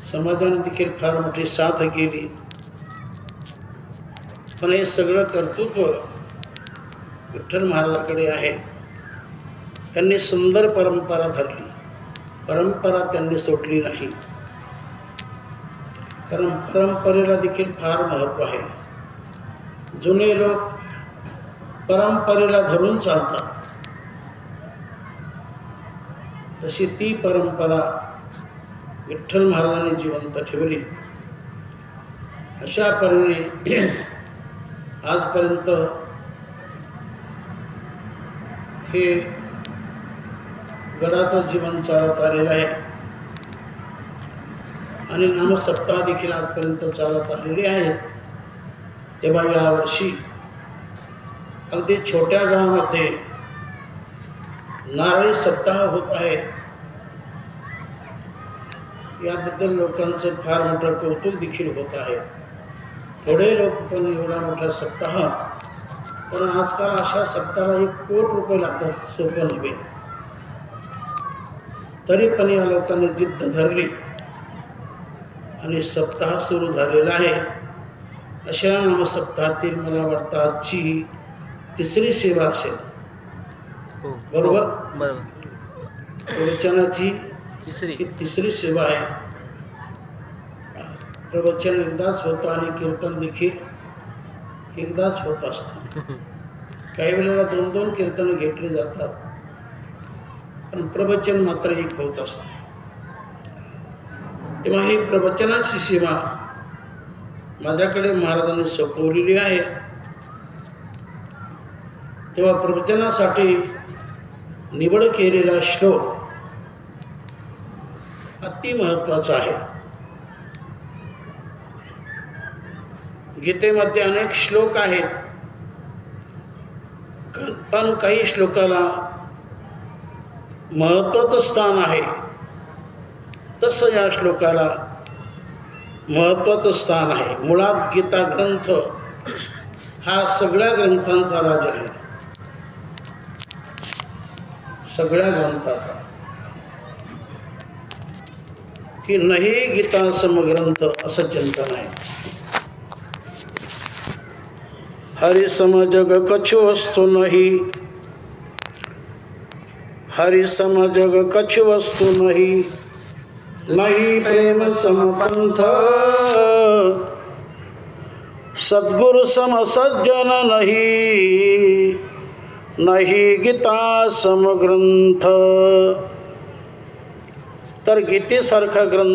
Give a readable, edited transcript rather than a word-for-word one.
समाजाने देखील फार मोठी साथ केली, पण हे सगळं कर्तृत्व विठ्ठल महाराजांकडे आहे. त्यांनी सुंदर परंपरा धरली, परंपरा त्यांनी सोडली नाही, कारण परंपरेला देखील फार महत्त्व आहे. जुने लोक परंपरेला धरून चालतात, तशी ती परंपरा विठ्ठल महाराजांनी जिवंत ठेवली. अशा परीने आजपर्यंत हे गडाचं जीवन चालत आलेलं आहे आणि नामसप्ताह देखील आजपर्यंत चालत आलेले आहेत. तेव्हा यावर्षी अगदी छोट्या गावामध्ये नारळी सप्ताह होत आहे. याबद्दल लोकांचं फार मोठं कौतुक देखील होत आहे. थोडे लोक पण एवढा मोठा सप्ताह, पण आजकाल अशा सप्ताहाला 1 कोटी रुपये लागतात, सोपं नव्हे. तरी पण या लोकांनी जिद्द धरली आणि सप्ताह सुरू झालेला आहे. अशा नामसप्ताहातील मला वाटतं आजची 3री सेवा असेल. बरोबर? प्रवचनाची ही 3री सेवा आहे. प्रवचन एकदाच होतं आणि कीर्तन देखील एकदाच होत असतं. काही वेळेला 2-2 कीर्तनं घेतली जातात, पण प्रवचन मात्र एक होत असतं. तेव्हा ही प्रवचनाची सेवा माझ्याकडे महाराजांनी सोपवलेली आहे. तेव्हा प्रवचनासाठी निवड केलेला श्लोक अति महत्त्वाचा आहे. गीतेमध्ये अनेक श्लोक आहेत, पण काही श्लोकाला महत्त्वाचं स्थान आहे, तसं या श्लोकाला महत्त्वाचं स्थान आहे. मुळात गीता ग्रंथ हा सगळ्या ग्रंथांचा राजा आहे, सगळ्या ग्रंथाचा. की नाही गीता समग्रंथ असं चिंतन आहे. हरि सम जग कछु वस्तु नहीं, हरि सम जग कछु वस्तु नहीं, नहीं प्रेम सम पंथ, सद्गुरु सम सज्जन नहीं, नहीं गीता समग्रंथ. तर गीतेसारखा ग्रंथ